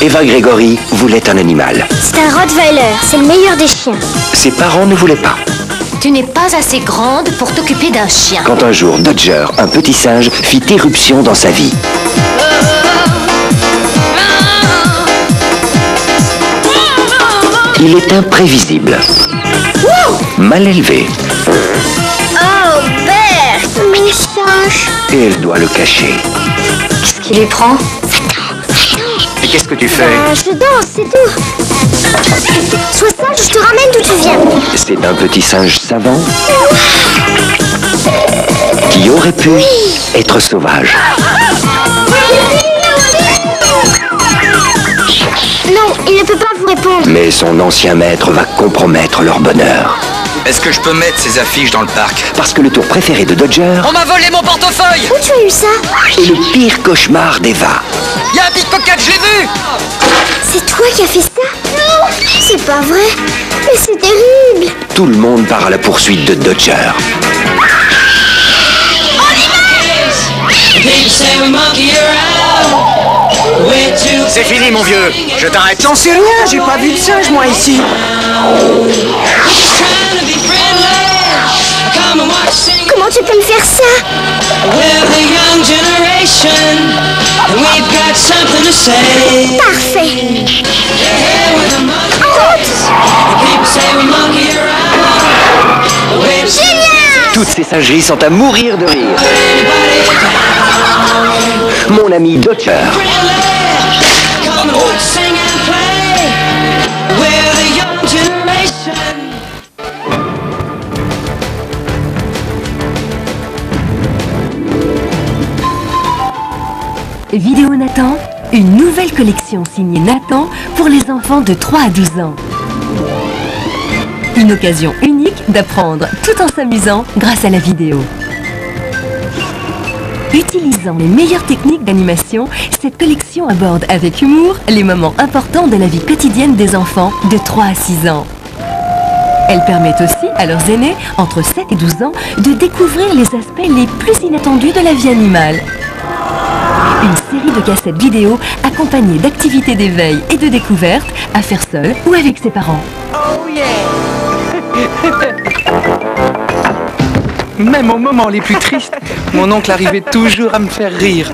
Eva Gregory voulait un animal. C'est un Rottweiler, c'est le meilleur des chiens. Ses parents ne voulaient pas. Tu n'es pas assez grande pour t'occuper d'un chien. Quand un jour, Dodger, un petit singe, fit éruption dans sa vie. Il est imprévisible, mal élevé. Oh, Bert, mes singes. Et elle doit le cacher. Qu'est-ce qui lui prend? Et qu'est-ce que tu fais? Je danse, c'est tout. Sois sage, je te ramène d'où tu viens. C'est un petit singe savant qui aurait pu être sauvage. Non, il ne peut pas vous répondre. Mais son ancien maître va compromettre leur bonheur. Est-ce que je peux mettre ces affiches dans le parc? Parce que le tour préféré de Dodger On m'a volé mon portefeuille! Où tu as eu ça? est le pire cauchemar d'Eva. Y'a un pickpocket, je l'ai vu! C'est toi qui as fait ça? Non, c'est pas vrai. Mais c'est terrible. Tout le monde part à la poursuite de Dodger. C'est fini, mon vieux. Je t'arrête. J'en sais rien, j'ai pas vu de singe moi ici. Comment tu peux me faire ça? Parfait. Génial! Toutes ces singeries sont à mourir de rire. Mon ami Dodger. Vidéo Nathan, une nouvelle collection signée Nathan pour les enfants de 3 à 12 ans. Une occasion unique d'apprendre tout en s'amusant grâce à la vidéo. Utilisant les meilleures techniques d'animation, cette collection aborde avec humour les moments importants de la vie quotidienne des enfants de 3 à 6 ans. Elle permet aussi à leurs aînés, entre 7 et 12 ans, de découvrir les aspects les plus inattendus de la vie animale. Une série de cassettes vidéo accompagnées d'activités d'éveil et de découverte à faire seul ou avec ses parents. Oh yeah. Même aux moments les plus tristes, mon oncle arrivait toujours à me faire rire.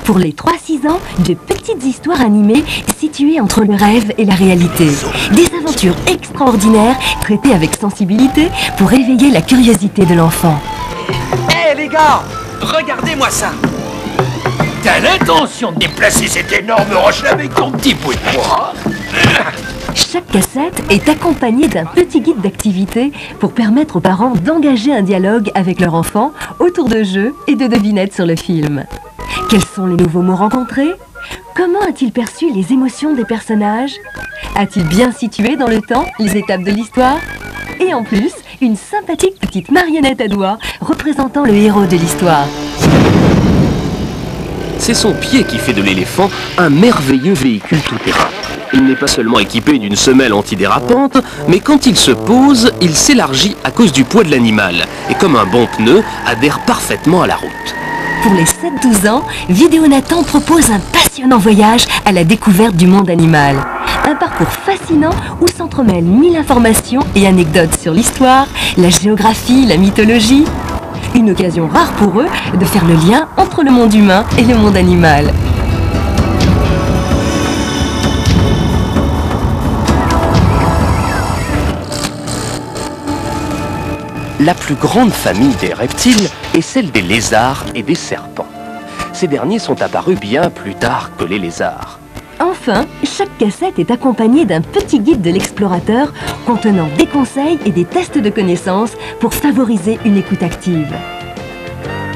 Pour les 3-6 ans, de petites histoires animées situées entre le rêve et la réalité. Des aventures extraordinaires traitées avec sensibilité pour éveiller la curiosité de l'enfant. Hé les gars, regardez-moi ça. T'as l'intention de déplacer cette énorme roche avec ton petit bout de bois? Chaque cassette est accompagnée d'un petit guide d'activité pour permettre aux parents d'engager un dialogue avec leur enfant autour de jeux et de devinettes sur le film. Quels sont les nouveaux mots rencontrés? Comment a-t-il perçu les émotions des personnages? A-t-il bien situé dans le temps les étapes de l'histoire? Et en plus, une sympathique petite marionnette à doigts représentant le héros de l'histoire. C'est son pied qui fait de l'éléphant un merveilleux véhicule tout-terrain. Il n'est pas seulement équipé d'une semelle antidérapante, mais quand il se pose, il s'élargit à cause du poids de l'animal et comme un bon pneu, adhère parfaitement à la route. Pour les 7-12 ans, Vidéo Nathan propose un passionnant voyage à la découverte du monde animal. Un parcours fascinant où s'entremêlent 1000 informations et anecdotes sur l'histoire, la géographie, la mythologie. Une occasion rare pour eux de faire le lien entre le monde humain et le monde animal. La plus grande famille des reptiles est celle des lézards et des serpents. Ces derniers sont apparus bien plus tard que les lézards. Enfin, chaque cassette est accompagnée d'un petit guide de l'explorateur contenant des conseils et des tests de connaissances pour favoriser une écoute active.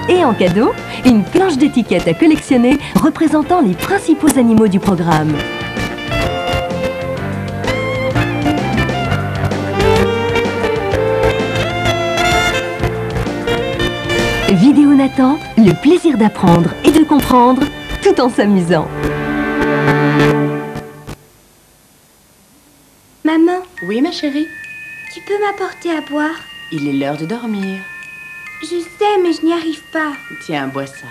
Et en cadeau, une planche d'étiquettes à collectionner représentant les principaux animaux du programme. Vidéo Nathan, le plaisir d'apprendre et de comprendre tout en s'amusant. Maman, Oui, ma chérie, tu peux m'apporter à boire? il est l'heure de dormir. Je sais, mais je n'y arrive pas. Tiens, bois ça.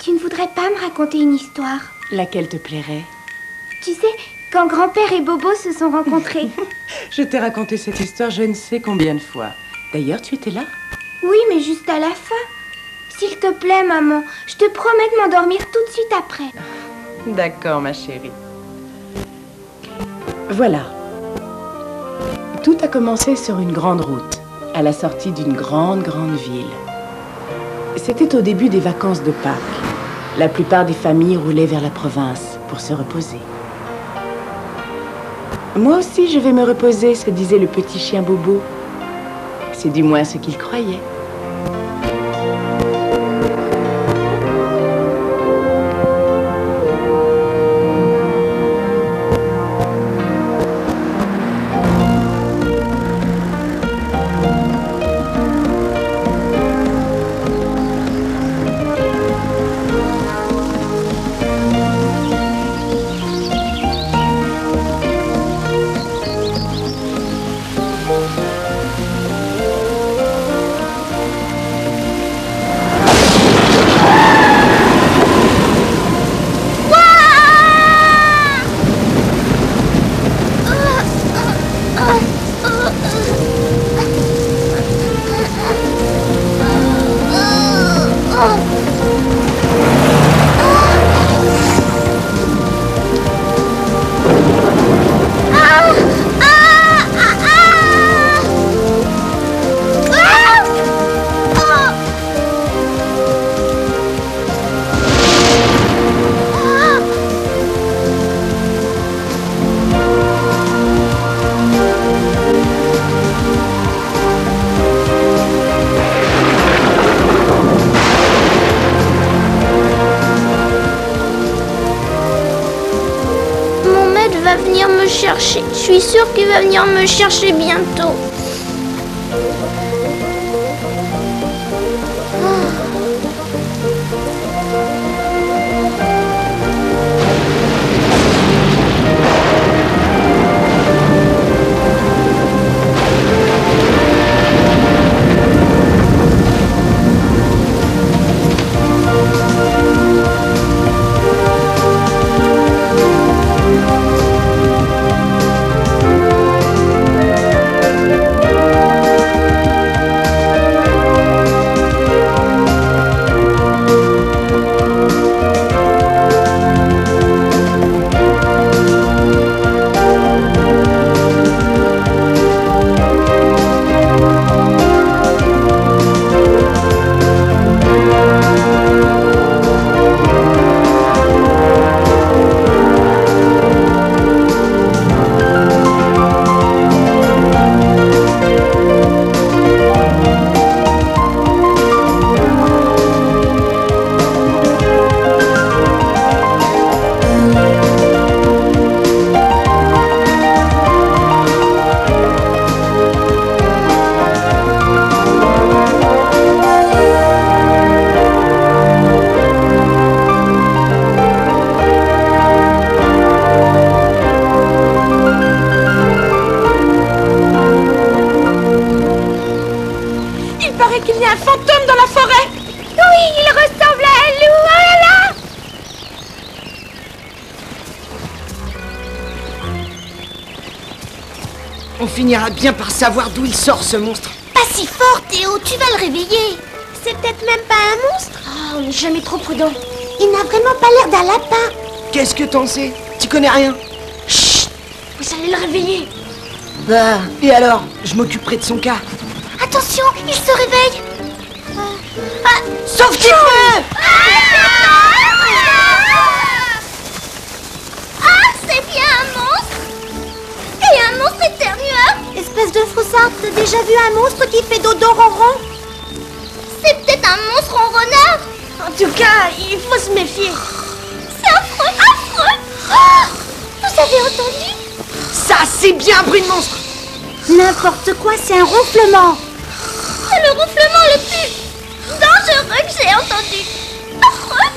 Tu ne voudrais pas me raconter une histoire? Laquelle te plairait? Tu sais, quand grand-père et Bobo se sont rencontrés. Je t'ai raconté cette histoire je ne sais combien de fois. D'ailleurs, tu étais là? Oui, mais juste à la fin. S'il te plaît, maman, je te promets de m'endormir tout de suite après. D'accord, ma chérie. Voilà. Tout a commencé sur une grande route, à la sortie d'une grande ville. C'était au début des vacances de Pâques. La plupart des familles roulaient vers la province pour se reposer. Moi aussi, je vais me reposer, se disait le petit chien Bobo. C'est du moins ce qu'il croyait. Je suis sûre qu'il va venir me chercher bientôt. On finira bien par savoir d'où il sort, ce monstre. Pas si fort, Théo, tu vas le réveiller. C'est peut-être même pas un monstre. Oh, on n'est jamais trop prudent. Il n'a vraiment pas l'air d'un lapin. Qu'est-ce que t'en sais? Tu connais rien. Chut! Vous allez le réveiller. Bah, et alors? Je m'occuperai de son cas. Attention, il se réveille. Sauve-tu-le! C'est bien un monstre. Et un monstre intérieur. Espèce de froussard, t'as déjà vu un monstre qui fait dodo ronron? C'est peut-être un monstre ronronneur. En tout cas, il faut se méfier. C'est affreux, affreux. Oh, vous avez entendu? Ça, c'est bien un bruit de monstre. N'importe quoi, c'est un ronflement. C'est le ronflement le plus dangereux que j'ai entendu. Affreux.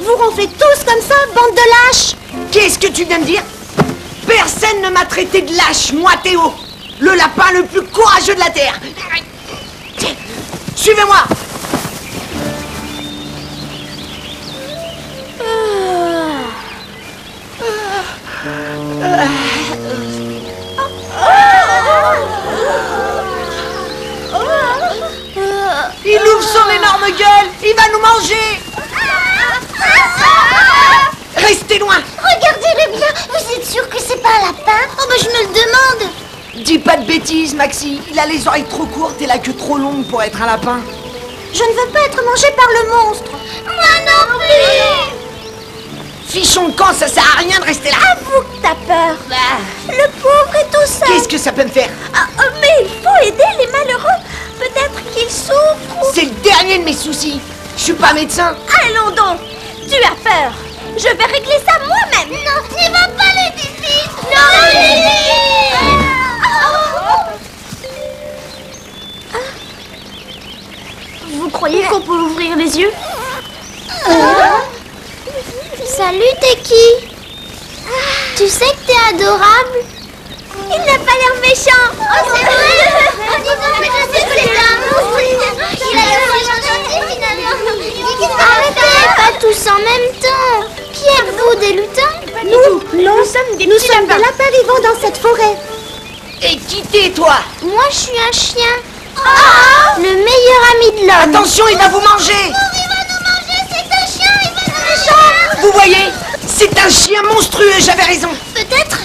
Vous ronflez tous comme ça, bande de lâches. Qu'est-ce que tu viens de dire? Personne ne m'a traité de lâche, moi Théo, le lapin le plus courageux de la Terre. Suivez-moi. Il ouvre son énorme gueule. Il va nous manger. Restez loin. Regardez-le bien. Vous êtes sûr que c'est pas un lapin? Oh, bah je me le demande. Dis pas de bêtises, Maxi. Il a les oreilles trop courtes et la queue trop longue pour être un lapin. Je ne veux pas être mangé par le monstre. Moi non plus. Fichons le camp, ça sert à rien de rester là. Avoue que t'as peur. Le pauvre est tout seul. Qu'est-ce que ça peut me faire? Mais il faut aider les malheureux. Peut-être qu'ils souffrent. C'est le dernier de mes soucis. Je suis pas médecin. Allons donc. Tu as peur. Je vais régler ça moi-même. Non, n'y va pas, Ludivine. Non, Ludivine. Vous croyez qu'on peut ouvrir les yeux? Salut, t'es qui? Tu sais que t'es adorable? Il n'a pas l'air méchant. Oh, c'est vrai. Mais je sais que c'est un monstre. Il a l'air gentil, finalement. Arrêtez, pas tous en même temps. Qui êtes-vous, des lutins? Nous sommes des lapins vivants dans cette forêt. Et qui t'es, toi? Moi, je suis un chien. Le meilleur ami de l'homme. Attention, il va vous manger. Il va nous manger, c'est un chien, il va nous manger. Vous voyez? C'est un chien monstrueux, j'avais raison. Peut-être.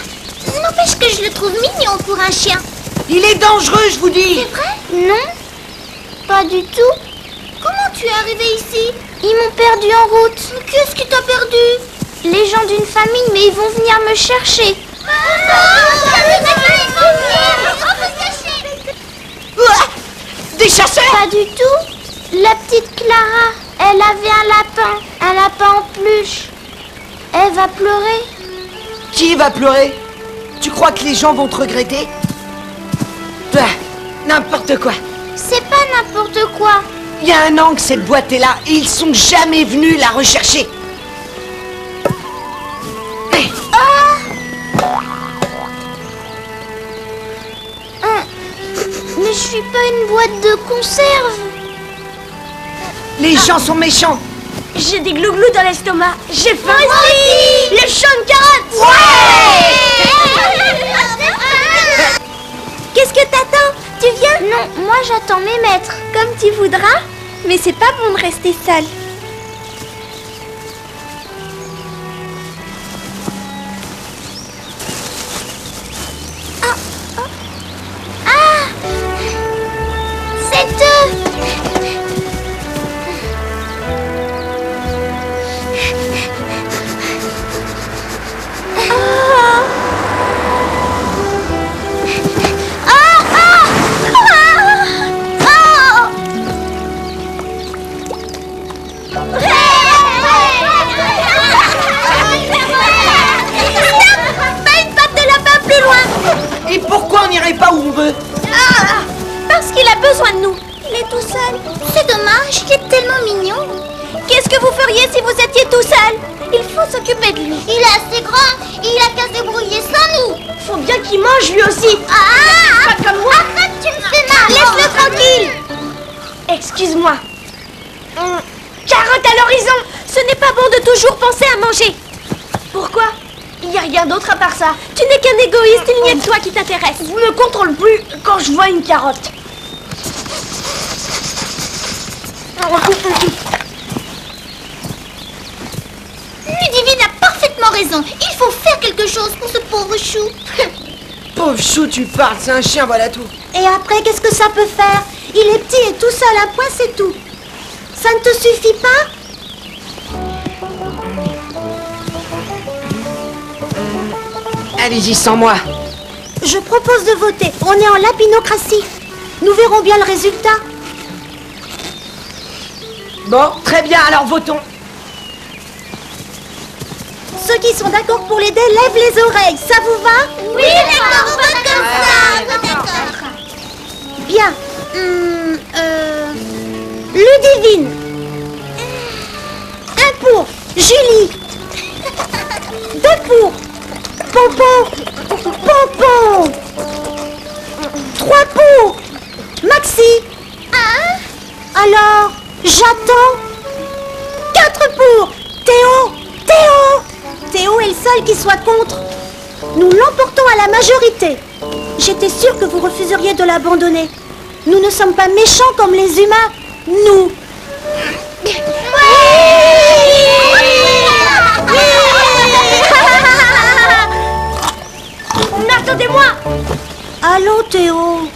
N'empêche que je le trouve mignon pour un chien. Il est dangereux, je vous dis. C'est vrai? Non. Pas du tout. Comment tu es arrivé ici? Ils m'ont perdu en route. Qu'est-ce qui t'a perdu? Les gens d'une famille, mais ils vont venir me chercher. Des chasseurs? Pas du tout. La petite Clara, elle avait un lapin en peluche. Elle va pleurer. Qui va pleurer? Tu crois que les gens vont te regretter? N'importe quoi. C'est pas n'importe quoi. Il y a 1 an que cette boîte est là et ils sont jamais venus la rechercher. Mais je suis pas une boîte de conserve. Les gens sont méchants. J'ai des glouglous dans l'estomac. J'ai faim. Moi aussi. Les champs de carottes. Qu'est-ce que t'attends? Tu viens? Non, moi j'attends mes maîtres. Comme tu voudras. Mais c'est pas bon de rester seul. C'est eux. Et pourquoi on n'irait pas où on veut? Parce qu'il a besoin de nous. Il est tout seul. C'est dommage, il est tellement mignon. Qu'est-ce que vous feriez si vous étiez tout seul? Il faut s'occuper de lui. Il est assez grand, il a qu'à se débrouiller sans nous. Faut bien qu'il mange lui aussi. Pas comme moi. Arrête, tu me fais mal. Laisse-le tranquille. Excuse-moi. Carotte à l'horizon. Ce n'est pas bon de toujours penser à manger. Pourquoi? Il n'y a rien d'autre à part ça. Tu n'es qu'un égoïste, il n'y a que toi qui t'intéresse. Je me contrôle plus quand je vois une carotte. Ludivine a parfaitement raison. Il faut faire quelque chose pour ce pauvre chou. Pauvre chou, tu parles, c'est un chien, voilà tout. Et après, qu'est-ce que ça peut faire? Il est petit et tout seul, un point, c'est tout. Ça ne te suffit pas? Allez-y sans moi. Je propose de voter. On est en lapinocratie. Nous verrons bien le résultat. Bon, très bien, alors votons. Ceux qui sont d'accord pour l'aider, lèvent les oreilles. Ça vous va? Oui, d'accord, on vote comme ça. D'accord. Bien. Ludivine. 1 pour Julie. 2 pour Pompon. Pompon. 3 pour Maxi. Alors, j'attends. 4 pour Théo. Théo est le seul qui soit contre. Nous l'emportons à la majorité. J'étais sûre que vous refuseriez de l'abandonner. Nous ne sommes pas méchants comme les humains. Nous. Attendez-moi! Allô, Théo.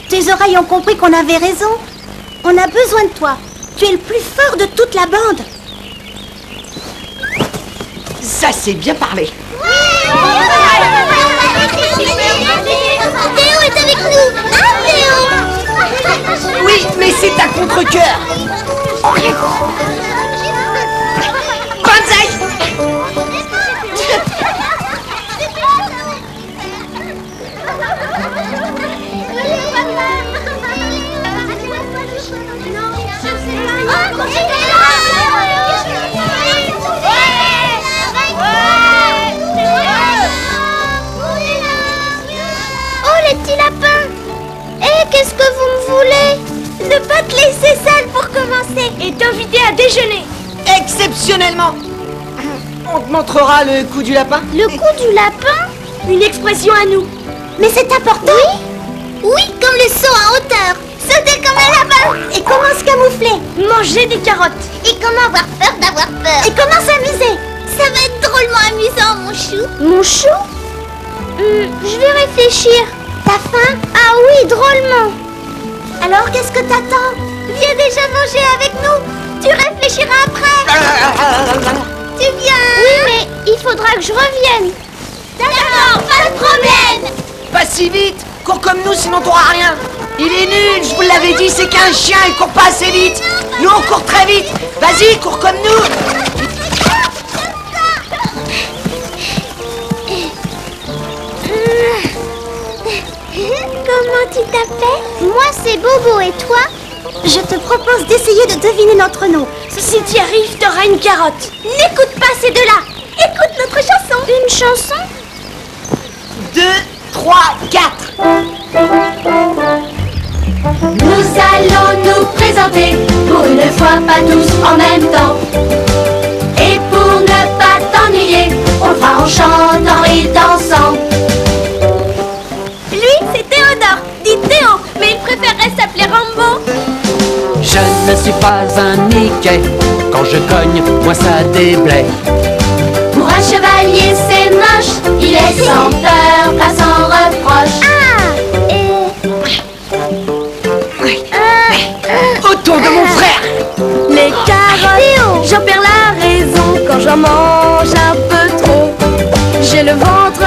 Tes oreilles ont compris qu'on avait raison. On a besoin de toi. Tu es le plus fort de toute la bande. Ça, c'est bien parlé. Théo est avec nous. Ah, Théo! Oui, mais c'est à contre-cœur. Banzai! Oh, les petits lapins! Eh, qu'est-ce que vous me voulez? Ne pas te laisser seul pour commencer et t'inviter à déjeuner. Exceptionnellement. On te montrera le coup du lapin? Le coup du lapin? Une expression à nous. Mais c'est important. Oui? Oui, comme le saut en hauteur. Sauter comme un lapin. Et comment se camoufler? Manger des carottes. Et comment avoir peur d'avoir peur? Et comment s'amuser? Ça va être drôlement amusant, mon chou. Mon chou? Je vais réfléchir. T'as faim? Ah oui, drôlement. Alors, qu'est-ce que t'attends? Viens déjà manger avec nous. Tu réfléchiras après. Tu viens? Oui, mais il faudra que je revienne. D'accord, pas de problème. Pas si vite. Cours comme nous, sinon t'auras rien. Il est nul, je vous l'avais dit, c'est qu'un chien, il court pas assez vite. Nous, on court très vite. Vas-y, cours comme nous. Comment tu t'appelles? Moi, c'est Bobo, et toi? Je te propose d'essayer de deviner notre nom. Si tu y arrives, t'auras une carotte. N'écoute pas ces deux-là. Écoute notre chanson. Une chanson? 2, 3, 4. Nous allons nous présenter, pour une fois pas tous en même temps. Et pour ne pas t'ennuyer, on le fera en chantant et dansant. Lui, c'est Théodore, dit Théo, mais il préférerait s'appeler Rambo. Je ne suis pas un Mickey, quand je cogne, moi ça déblaye. Pour un chevalier c'est moche, il est sans peur, pas sans reproche. Autour de mon frère. Les carottes, j'en perds la raison quand j'en mange un peu trop. J'ai le ventre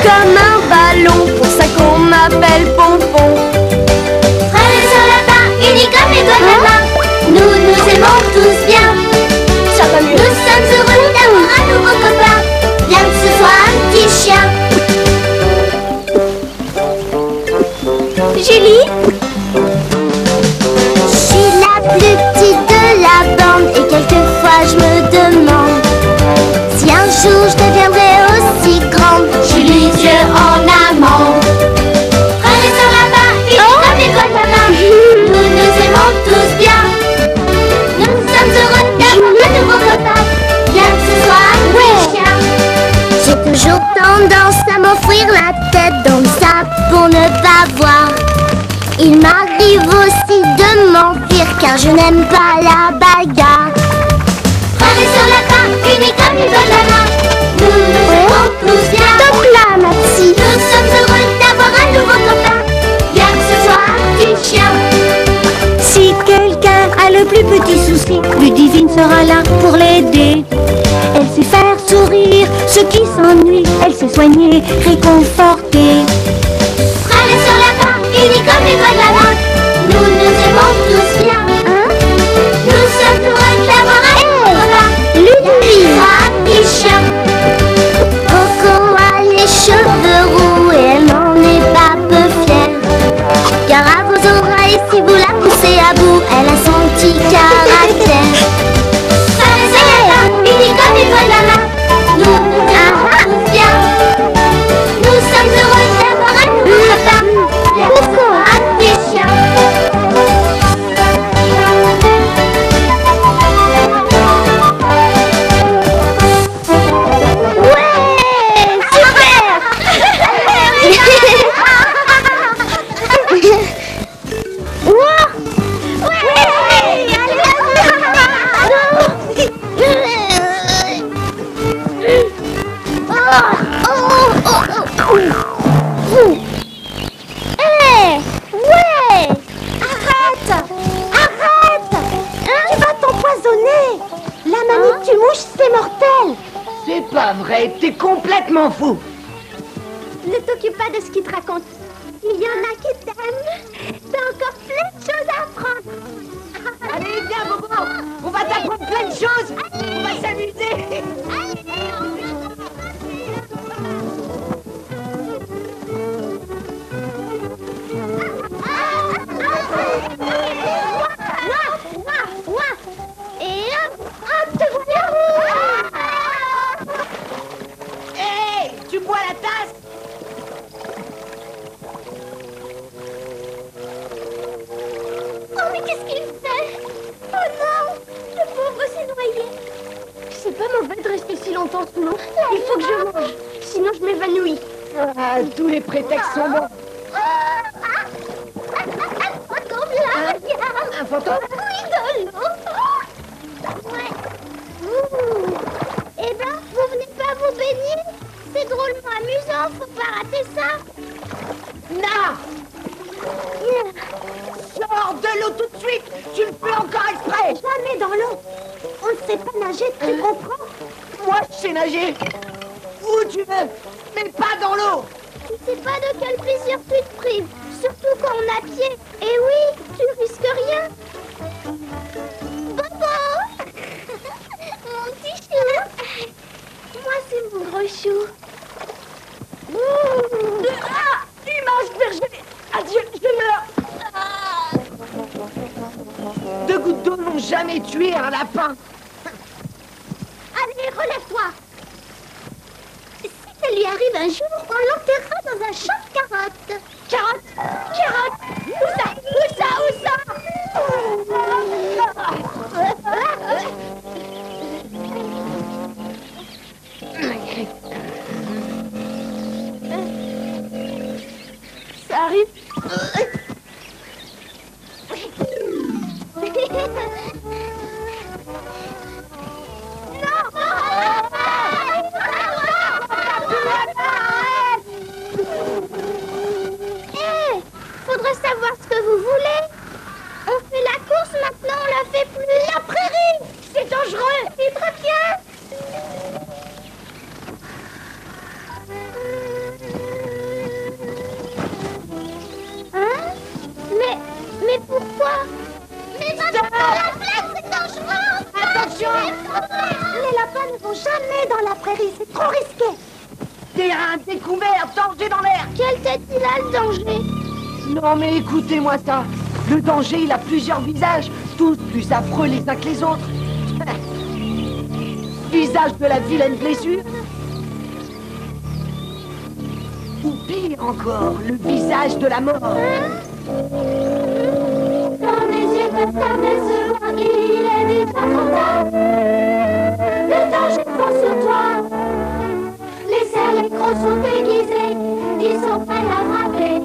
comme un ballon, pour ça qu'on m'appelle Pompon. Frères et sœurs lapins, unis comme les doigts de la main, nous nous aimons tous bien. Nous sommes heureux d'avoir un nouveau copain, bien que ce soit un petit chien. Julie? Je suis la plus petite de la bande et quelquefois je me demande si un jour je deviendrai aussi grande. Julie, Dieu en amande. Frères et sœurs lapins, unis comme les doigts de la main, nous nous aimons tous bien. Nous sommes heureux d'avoir un nouveau copain, bien que ce soit un petit chien. J'ai toujours tendance à m'enfouir la tête dans le sable pour ne pas voir. Il m'arrive aussi de mentir car je n'aime pas la bagarre. Frères et sœurs lapins, unis comme les doigts de la main, nous nous aimons tous bien. Stop là, ma petite. Nous sommes heureux d'avoir un nouveau copain, bien que ce soit un petit chien. Si quelqu'un a le plus petit souci, Ludivine sera là pour l'aider. Elle sait faire sourire ceux qui s'ennuient, elle sait soigner, réconforter. Frères et sœurs lapins, unis comme les doigts de la main, nous nous aimons tous bien. Nous sommes heureux d'avoir un nouveau copain, Ludivine, un petit chien. Coco a les cheveux roux et elle n'en est pas peu fière. Car à vos oreilles, si vous la poussez à bout, elle a son petit caractère. Frères et sœurs lapins, unis comme les doigts de la main, nous nous aimons tous bien. Nous sommes heureux d'avoir un nouveau copain, bien que ce soit un petit chien. les mouches, c'est mortel. C'est pas vrai, t'es complètement fou. Ne t'occupe pas de ce qu'il te raconte. Il y en a qui t'aiment. T'as encore plein de choses à apprendre. Allez, viens, Bobo. On va t'apprendre plein de choses. On va s'amuser. Et hop, te voilà. Hey, tu bois la tasse? Oh, mais qu'est-ce qu'il fait? Oh non, le pauvre s'est noyé. C'est pas mauvais de rester si longtemps sous l'eau. Il faut que je mange, sinon je m'évanouis. Ah, tous les prétextes sont bons. Un fantôme? Oui, de l'eau. Ouais. Ouh. Eh ben, vous venez pas vous baigner? C'est drôlement amusant, faut pas rater ça. Non! Sors de l'eau tout de suite! Tu le fais encore exprès! Jamais dans l'eau. On ne sait pas nager, tu comprends? Moi, je sais nager! Où tu veux, mais pas dans l'eau! Tu sais pas de quel plaisir tu te prives, surtout quand on a pied. Et oui, tu risques rien. Bobo! Mon petit chou. Moi, c'est mon gros chou. Ah! Immense berger! Adieu, je meurs! Deux gouttes d'eau n'ont jamais tué un lapin! Allez, relève-toi. Si ça lui arrive un jour, on l'enterrera dans un champ de carottes. Carottes? Carottes? Où ça? Où ça? Où ça? Ça arrive? Faudrait savoir ce que vous voulez. On fait la course maintenant, on la fait plus. La prairie, c'est dangereux. Et très bien. Hein? Mais pourquoi? Mais va dans la plaine, c'est dangereux. Attention! Les lapins ne vont jamais dans la prairie, c'est trop risqué. Terrain découvert, danger dans l'air! Quelle tête il a, le danger? Non mais écoutez-moi ça! Le danger, il a plusieurs visages, tous plus affreux les uns que les autres. Visage de la vilaine blessure. Ou pire encore, le visage de la mort. Quand mes yeux peuvent s'apercevoir qu'il est déjà trop tard. Le danger fonce sur toi. Les cerfs, les crocs sont déguisés, ils sont prêts à frapper.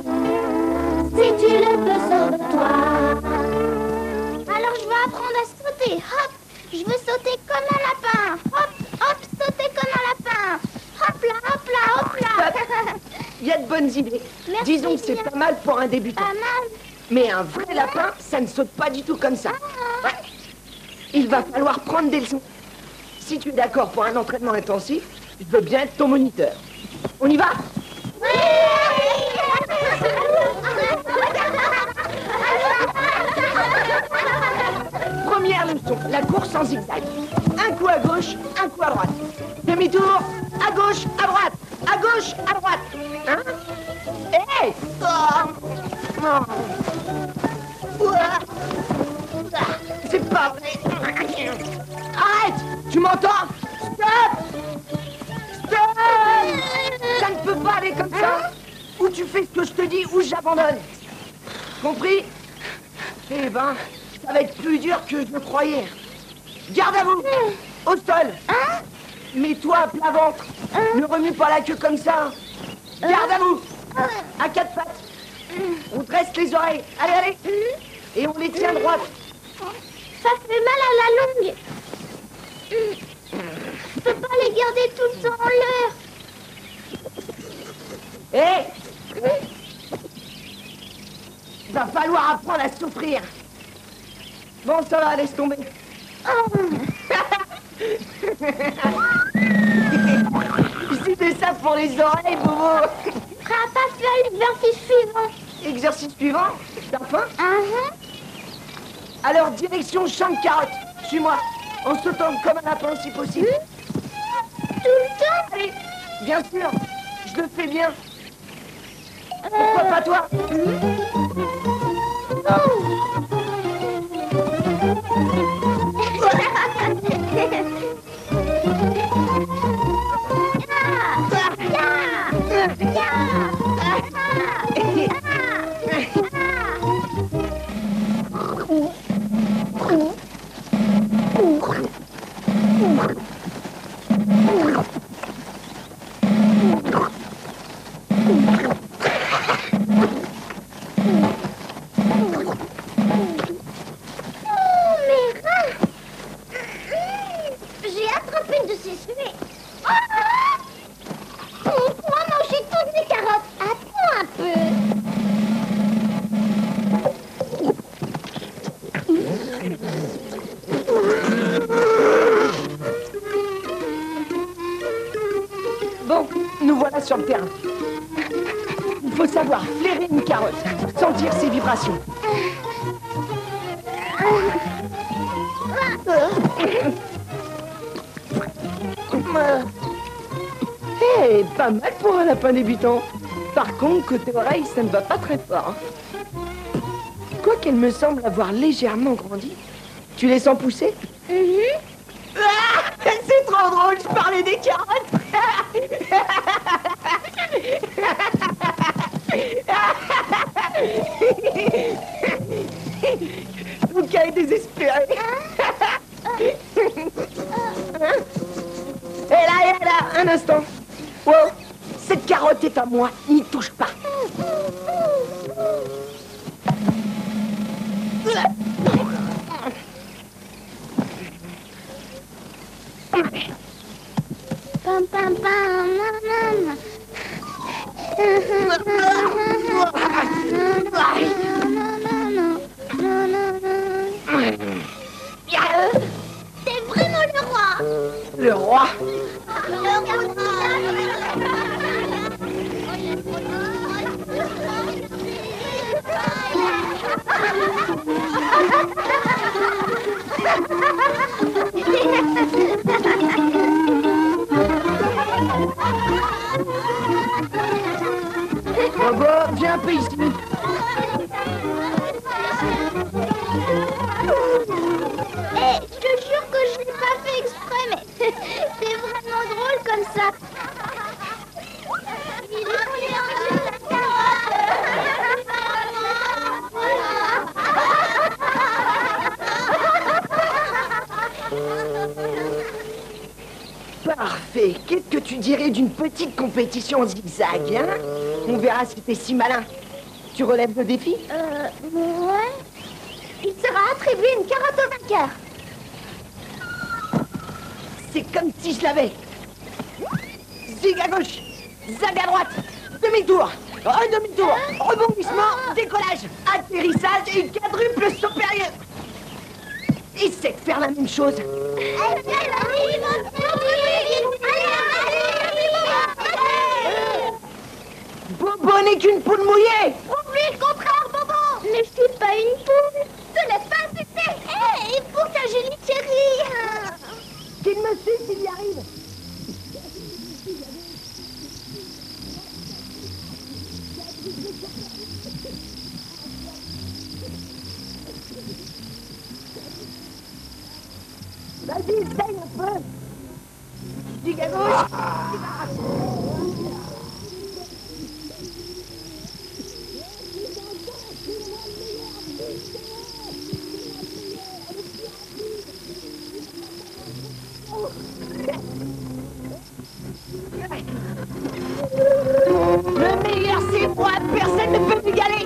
Si tu le peux, sors de toi. Alors je vais apprendre à sauter. Hop, je veux sauter comme un lapin. Hop, hop, sauter comme un lapin. Hop là, hop là, hop là. Il y a de bonnes idées. Merci Disons que c'est bien. pas mal pour un débutant. Pas mal. Mais un vrai lapin, ça ne saute pas du tout comme ça. Ouais. Il va falloir prendre des leçons. Si tu es d'accord pour un entraînement intensif, je veux bien être ton moniteur. On y va? Première leçon, la course en zigzag. Un coup à gauche, un coup à droite. Demi-tour, à gauche, à droite. À gauche, à droite. Hein? Hé! C'est pas vrai. Arrête! Tu m'entends? Stop! Stop! Ça ne peut pas aller comme ça. Ou tu fais ce que je te dis, ou j'abandonne. Compris? Eh ben, ça va être plus dur que je le croyais. Garde à vous! Au sol! Mets-toi à plat ventre. Ne remue pas la queue comme ça. Garde à vous! À quatre pattes. On dresse les oreilles. Allez, allez! Et on les tient droites. Ça fait mal à la longue. Je peux pas les garder tout le temps en l'air. Hé! Va falloir apprendre à souffrir. Bon, ça va, laisse tomber. C'était ça pour les oreilles, Bobo. Prêt à pas faire l'exercice suivant. Exercice suivant. T'as faim? Alors, direction champ de carottes. Suis-moi. En sautant comme un lapin si possible. Tout le temps? Allez, bien sûr. Je le fais bien. Pourquoi pas toi? J'ai attrapé une de ces suées. On pourra manger toutes les carottes. Attends un peu. Bon, nous voilà sur le terrain. Il faut savoir flairer une carotte, sentir ses vibrations. Eh, pas mal pour un lapin débutant. Par contre, côté oreille, ça ne va pas très fort. Quoiqu'elle me semble avoir légèrement grandi. Tu les sens pousser? Ah, c'est trop drôle, je parlais des carottes. Luca est désespéré. Et là, un instant. Wow, cette carotte est à moi, n'y touche pas. Pam pam pam, nanana. T'es vraiment le roi. Le roi? Bobo, viens un peu ici. Je te jure que je l'ai pas fait exprès, mais c'est vraiment drôle comme ça. Il est Parfait. Qu'est-ce que tu dirais d'une petite compétition en zigzag, hein? On verra si t'es si malin. Tu relèves le défi? Ouais. Il sera attribué une carotte au vainqueur. C'est comme si je l'avais. Zig à gauche, zag à droite, demi-tour, demi-tour, rebondissement, décollage, atterrissage et quadruple saut périlleux. Essaie de faire la même chose. Bobo n'est qu'une poule mouillée. Oublie le contraire, Bobo. Mais je suis pas une poule. Te laisse pas insulter. Hé, pour ta jolie chérie. Qu'il me suive s'il y arrive. Vas-y, essaye un peu. Dig à gauche. Le meilleur, c'est moi. Personne ne peut m'égaler.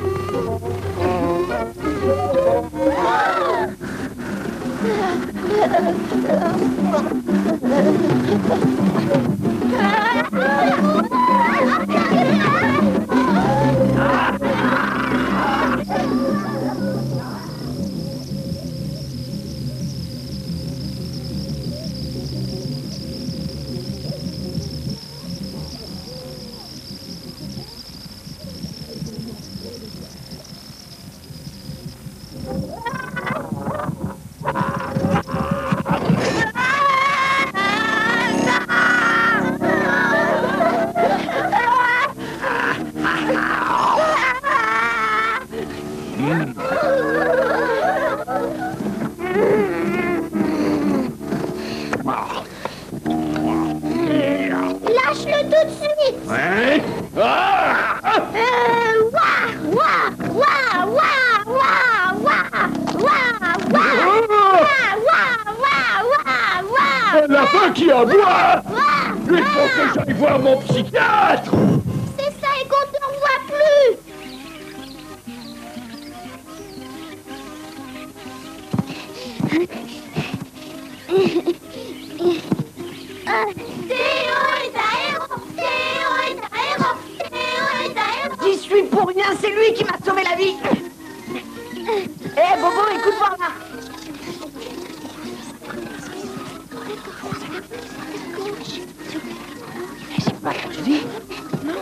qui aboie. Il faut que j'aille voir mon psychiatre. C'est ça et qu'on te revoit plus. Théo est un héros. Théo est un héros. Théo est un héros. J'y suis pour rien, c'est lui qui m'a sauvé la vie. Eh Bobo, écoute par là. J'ai pas entendu. Non.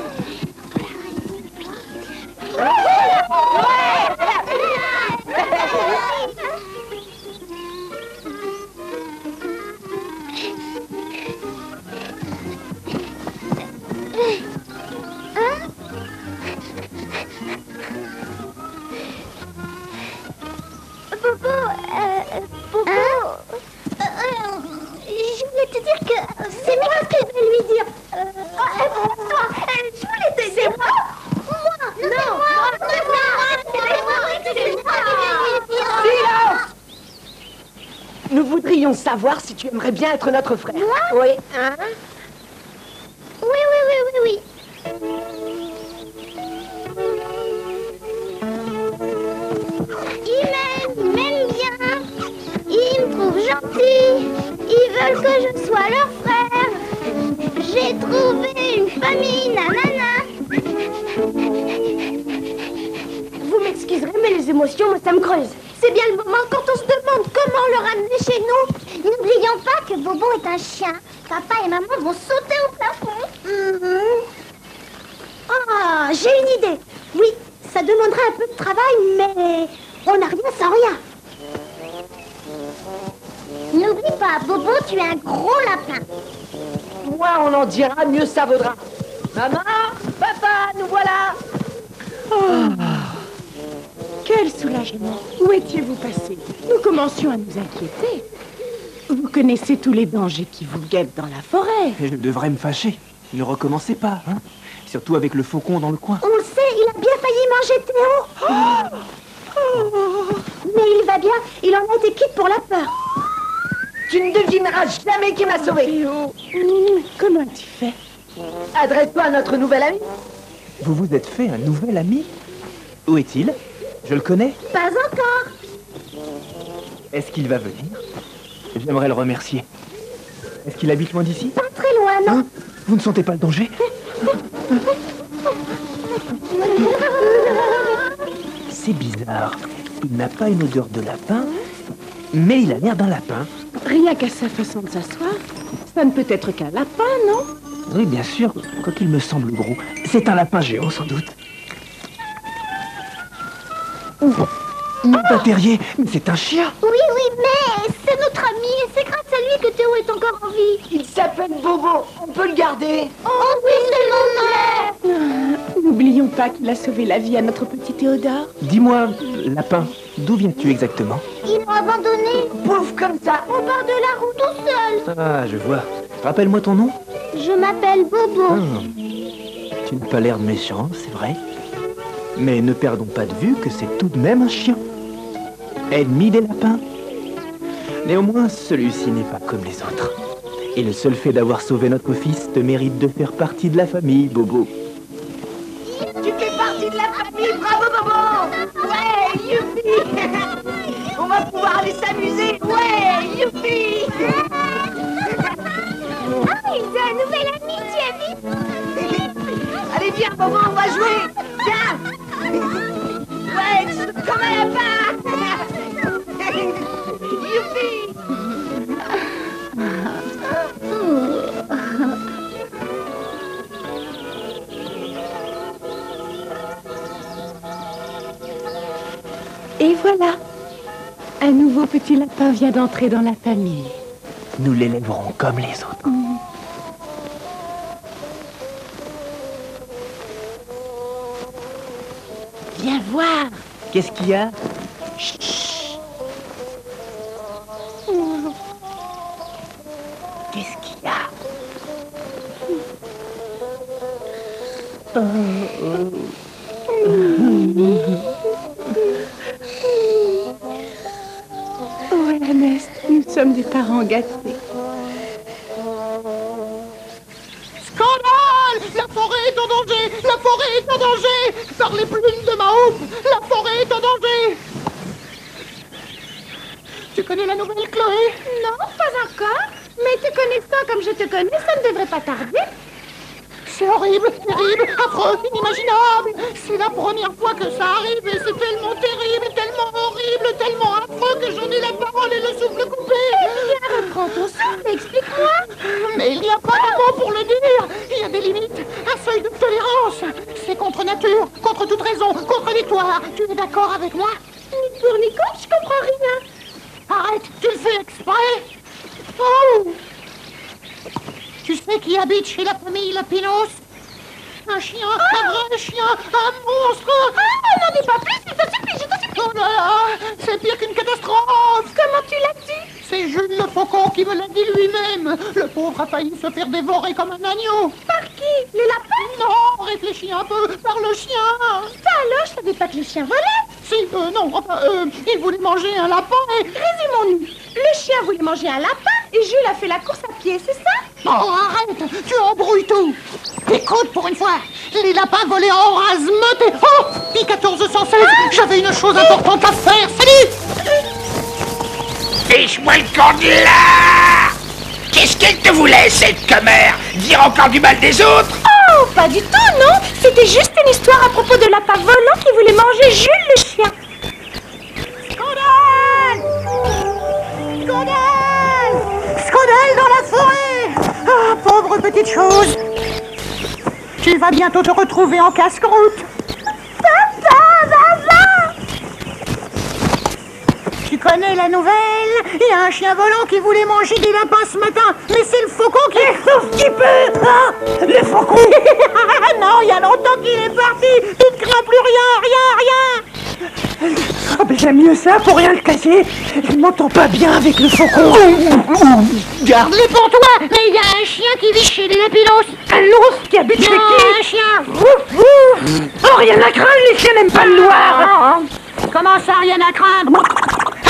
Bobo, je voulais te dire que c'est moi ce que je vais lui dire. Je voulais te dire. Moi. Non, c'est moi qui vais lui dire. Silence. Nous voudrions savoir si tu aimerais bien être notre frère. Moi? Oui, hein? Oui. Ils m'aiment bien. Ils me trouvent gentil. Ils veulent que je sois leur frère. J'ai trouvé une famille, nanana. Vous m'excuserez, mais les émotions, moi, ça me creuse. C'est bien le moment quand on se demande comment le ramener chez nous. N'oublions pas que Bobo est un chien. Papa et maman vont sauter au plafond. Ah, j'ai une idée. Oui, ça demanderait un peu de travail, mais on n'a rien sans rien. N'oublie pas, Bobo, tu es un gros lapin. Moins on en dira, mieux ça vaudra. Maman, papa, nous voilà. Quel soulagement! Où étiez-vous passés? Nous commencions à nous inquiéter. Vous connaissez tous les dangers qui vous guettent dans la forêt. Je devrais me fâcher. Ne recommencez pas, hein? Surtout avec le faucon dans le coin. On le sait, il a bien failli manger Théo. Mais il va bien, il en a été quitte pour la peur. Tu ne devineras jamais qui m'a sauvé. Théo, comment tu fais? Adresse-toi à notre nouvel ami. Vous vous êtes fait un nouvel ami? Où est-il? Je le connais? Pas encore. Est-ce qu'il va venir? J'aimerais le remercier. Est-ce qu'il habite loin d'ici? Pas très loin, non? Hein? Vous ne sentez pas le danger? C'est bizarre. Il n'a pas une odeur de lapin, mais il a l'air d'un lapin. Rien qu'à sa façon de s'asseoir, ça ne peut être qu'un lapin, non? Oui, bien sûr, quoiqu'il me semble gros. C'est un lapin géant, sans doute. Un terrier, mais c'est un chien. Oui, mais c'est notre ami et c'est grâce à lui que Théo est encore en vie. Il s'appelle Bobo, on peut le garder. Oh oui, c'est mon frère. N'oublions pas qu'il a sauvé la vie à notre petit Théodore. Dis-moi, lapin, d'où viens-tu exactement? Ils m'ont abandonné. Pouf, comme ça. Au bord de la route tout seul. Ah, je vois. Rappelle-moi ton nom. Je m'appelle Bobo. Tu n'as pas l'air méchant, c'est vrai. Mais ne perdons pas de vue que c'est tout de même un chien. Ennemi des lapins. Néanmoins, celui-ci n'est pas comme les autres. Et le seul fait d'avoir sauvé notre fils te mérite de faire partie de la famille, Bobo. Tu fais partie de la famille, bravo Bobo. Ouais, youpi. On va pouvoir aller s'amuser. Ouais, youpi. Ah, il a un nouvel ami, tu as vu? Allez, viens Bobo, on va jouer. Viens. Ouais, comme un lapin. Youpi. Et voilà, un nouveau petit lapin vient d'entrer dans la famille. Nous l'élèverons comme les autres. Viens voir. Qu'est-ce qu'il y a? Chut. Qu'est-ce qu'il y a? Oh, Ernest, nous sommes des parents gâtés. danger! La forêt est en danger! Par les plumes de ma houppe, la forêt est en danger! Tu connais la nouvelle, Chloé? Non, pas encore. Mais te connaissant comme je te connais, ça ne devrait pas tarder. C'est horrible, terrible, affreux, inimaginable. C'est la première fois que ça arrive et c'est tellement terrible, tellement horrible, tellement affreux que j'en ai la parole et le souffle coupé. Eh bien, reprends ton souffle, explique-moi. Mais il n'y a pas de mots pour le dire. Il y a des limites, un seuil de tolérance. C'est contre nature, contre toute raison, contradictoire. Tu es d'accord avec moi? Ni pour ni contre, je comprends rien. Arrête, tu le fais exprès. Oh! Tu sais qui habite chez la famille Lapinos? Un chien, un vrai chien, un monstre! Ah, n'en dis pas plus, je t'en supplie, je t'en supplie! Oh là là, c'est pire qu'une catastrophe! Comment tu l'as dit? C'est Jules le faucon qui me l'a dit lui-même! Le pauvre a failli se faire dévorer comme un agneau! Par qui? Les lapins? Non, réfléchis un peu, par le chien! Ça alors, je savais pas que les chiens volaient! Si, non, enfin, il voulait manger un lapin et... Résumons-nous, le chien voulait manger un lapin et Jules a fait la course à pied, c'est ça? Oh, arrête! Tu embrouilles tout! Écoute, pour une fois, les lapins volaient en rase-meute. Oh! Pi 1416, j'avais une chose importante à faire. Salut! Fiche-moi le camp de là! Qu'est-ce qu'elle te voulait, cette commère? Dire encore du mal des autres? Oh, pas du tout, non! C'était juste une histoire à propos de lapin volant qui voulait manger Jules le chien. Scandale! Scandale! Scandale dans la forêt! Ah, pauvre petite chose! Tu vas bientôt te retrouver en casse-croûte. Papa, maman! Tu connais la nouvelle? Il y a un chien volant qui voulait manger des lapins ce matin, mais c'est le faucon qui... Tout ce qu'il peut! Ah, le faucon! Non, il y a longtemps qu'il est parti! Tu ne crains plus rien, rien! Ah ben j'aime mieux ça pour rien le casser. Je m'entends pas bien avec le faucon. Garde-les pour toi! Mais il y a un chien qui vit chez les Lapinos! Un ours qui habite chez qui? Un chien! Oh, rien à craindre, les chiens n'aiment pas le noir. Comment ça, rien à craindre?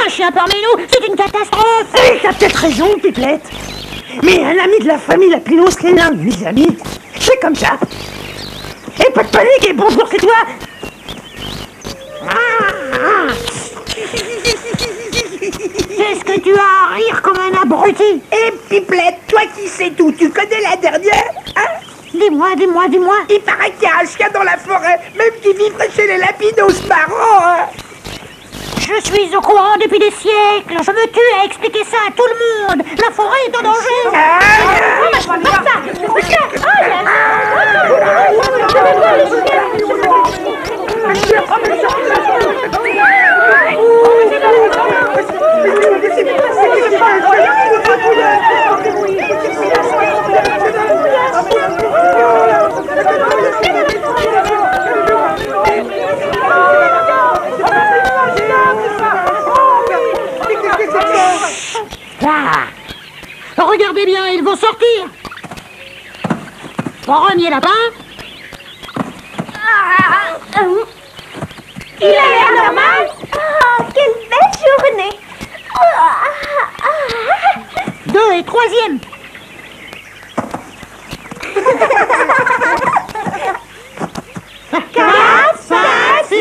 Un chien parmi nous, c'est une catastrophe! Eh, t'as peut-être raison, Pipelette. Mais un ami de la famille Lapinos, c'est l'un de mes amis. C'est comme ça. Et pas de panique, et bonjour, c'est toi. Qu'est-ce que tu as à rire comme un abruti? Eh, Pipelette, toi qui sais tout, tu connais la dernière, hein? Dis-moi. Il paraît qu'il y a un chien dans la forêt, même qui vivrait chez les Lapinos, marrant, hein? Je suis au courant depuis des siècles. Je me tue à expliquer ça à tout le monde. La forêt est en danger. Regardez bien, ils vont sortir. Premier lapin. Il a l'air normal. Oh, quelle belle journée. 2 et 3e. Quatre, 5, 6.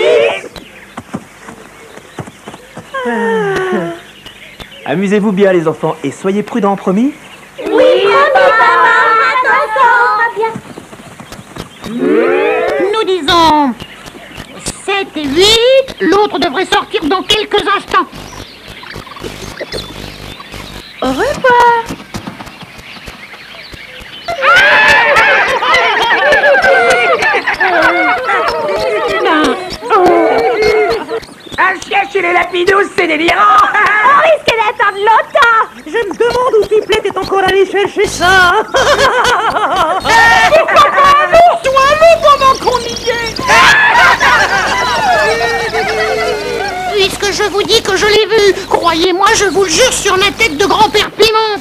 Amusez-vous bien, les enfants, et soyez prudents, promis? Oui, maman, attention. Nous disons 7 et 8. L'autre devrait sortir dans quelques instants. Au revoir. Un chien chez les Lapinos, c'est délirant. On risque d'attendre longtemps. Je me demande où Pipelette est encore allée chercher ça. Pourquoi pas un ours ou un loup pendant qu'on y est? Puisque je vous dis que je l'ai vu, croyez-moi, je vous le jure sur la tête de grand-père Piment.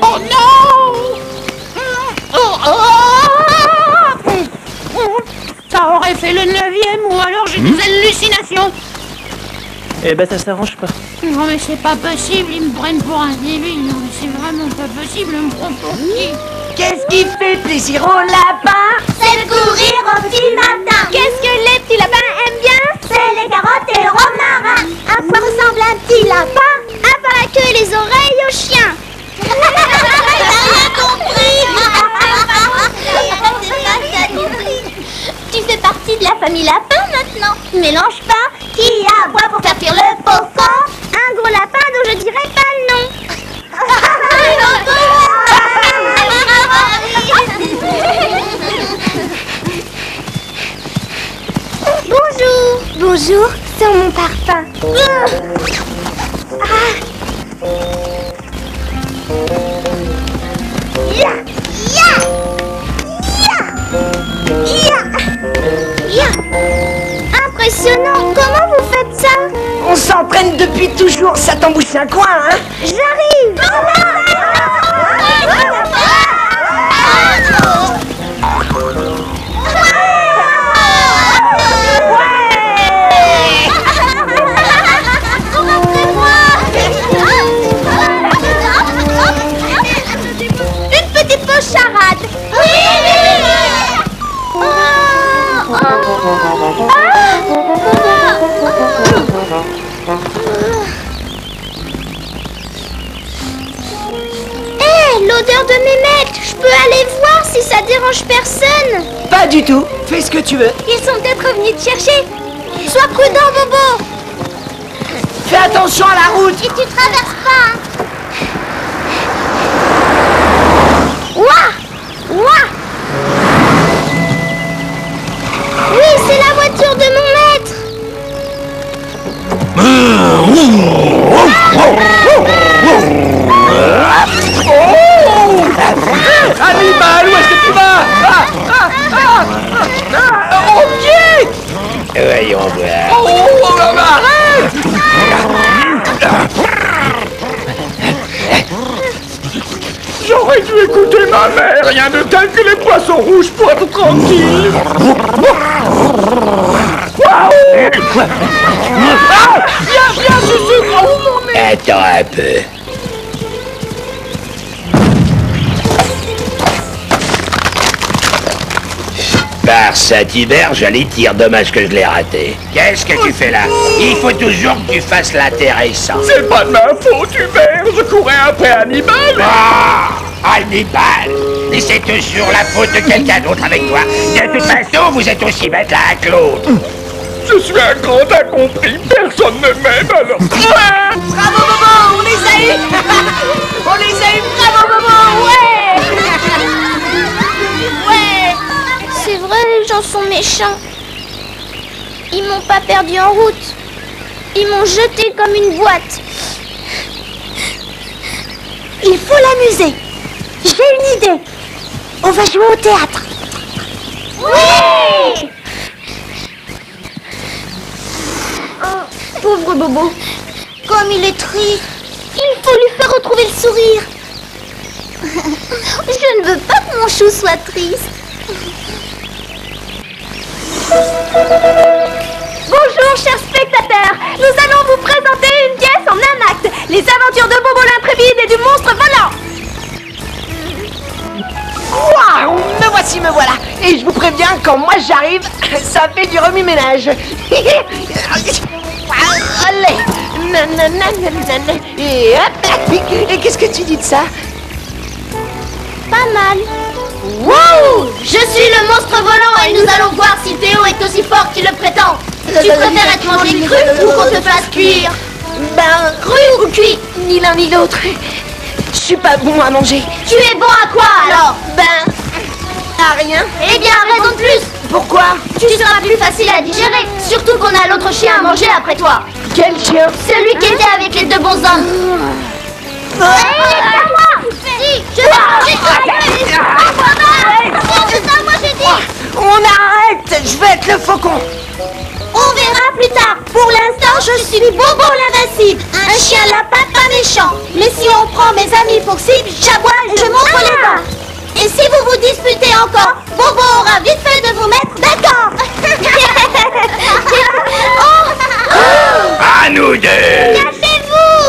Oh non! Ça aurait fait le 9e ou alors j'ai des hallucinations. Eh ben ça s'arrange pas. Non mais c'est pas possible, ils me prennent pour un débile. Non mais c'est vraiment pas possible, ils me prennent pour qui? Qu'est-ce qui fait plaisir au lapin? C'est de courir au petit matin. Qu'est-ce que les petits lapins aiment bien? C'est les carottes et le romarin. À quoi ressemble un petit lapin? À part la queue et les oreilles au chien. T'as rien compris. Tu fais partie de la famille lapin maintenant. Mélange pas. Qui aboie pour faire cuire le faucon? Un gros lapin dont je dirais pas le nom. Bonjour. Bonjour, c'est mon parfum. Ya, ya, ya, ya, ya. Impressionnant, comment vous faites ça? On s'entraîne depuis toujours, ça t'embouche un coin, hein? J'arrive. Une petite pause charade. L'odeur de mes maîtres, je peux aller voir si ça dérange personne? Pas du tout, fais ce que tu veux. Ils sont peut-être revenus te chercher. Sois prudent, Bobo. Fais attention à la route. Et tu traverses pas, hein. Ouah! Ouah! Oui, c'est la voiture de mon maître. Hannibal, où est-ce que tu vas? Oh, pied! Voyons voir. Oh, arrête! J'aurais dû écouter ma mère, rien de tel que les poissons rouges pour être tranquille. Viens, Susu, oh mon nez! Attends un peu. Par Saint-Hubert, j'allais tire, dommage que je l'ai raté. Qu'est-ce que tu fais là? Il faut toujours que tu fasses l'intéressant. C'est pas de ma faute, Hubert, je courais après Hannibal. Ah, Hannibal! Et c'est toujours la faute de quelqu'un d'autre avec toi. De toute façon, vous êtes aussi bête l'un que l'autre. Je suis un grand incompris, personne ne m'aime alors. Bravo Bobo, on les a eu. On les a eu, bravo Bobo, ouais. Ouais. C'est vrai, les gens sont méchants. Ils m'ont pas perdu en route. Ils m'ont jeté comme une boîte. Il faut l'amuser. J'ai une idée. On va jouer au théâtre. Oui! Oh, pauvre Bobo. Comme il est triste. Il faut lui faire retrouver le sourire. Je ne veux pas que mon chou soit triste. Bonjour chers spectateurs, nous allons vous présenter une pièce en un acte, les aventures de Bobo l'intrépide et du monstre volant. Waouh, me voici, me voilà. Et je vous préviens, quand moi j'arrive, ça fait du remue-ménage. Allez. Nanana. Et hop. Et qu'est-ce que tu dis de ça? Pas mal. Wow! Je suis le monstre volant et nous allons voir si Théo est aussi fort qu'il le prétend. Tu préfères être mangé cru ou qu'on te fasse cuire? Ben, cru ou cuit? Ni l'un ni l'autre. Je suis pas bon à manger. Tu es bon à quoi alors? Ben, à rien. Eh bien, raison de plus. Pourquoi? Tu seras plus facile à digérer. Surtout qu'on a l'autre chien à manger après toi. Quel chien? Celui qui était avec les deux bons hommes. Hé, laisse-moi! Si, je vais manger toi. C'est ça, moi j'ai dit. On arrête. Je vais être le faucon. On verra plus tard. Pour l'instant, je suis Bobo l'invincible. Un chien lapin pas méchant. Mais si on prend mes amis pour cible, j'aboie et je montre les dents. Et si vous vous disputez encore, Bobo aura vite fait de vous mettre d'accord. À nous mouillé. Cachez-vous!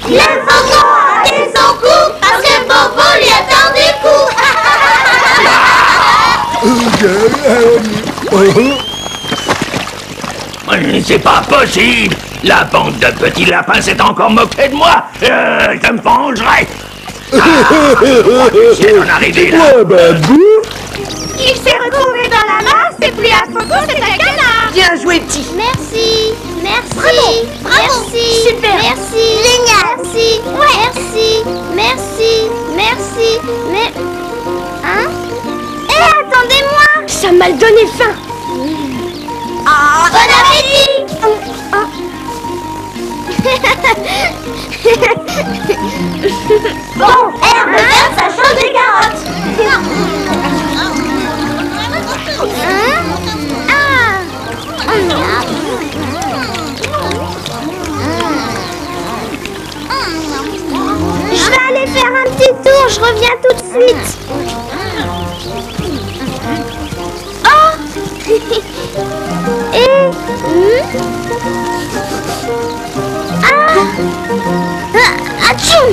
Le Bobo a raté son coup parce que Bobo lui a tendu le cou. C'est pas possible. La bande de petits lapins s'est encore moquée de moi. Je me vengerai. C'est en arrivé là. Il s'est retrouvé dans la masse et plus à son goût, c'est un canard. Bien joué, petit. Merci, merci, Bravo, merci, super. merci, génial, merci, merci, merci, merci, mais... Hein? Hé, attendez-moi. Ça m'a donné faim. Bon appétit. Bon, herbe verte, ça change des carottes. Hein? Je vais aller faire un petit tour, je reviens tout de suite. Oh. Et... Atchoum.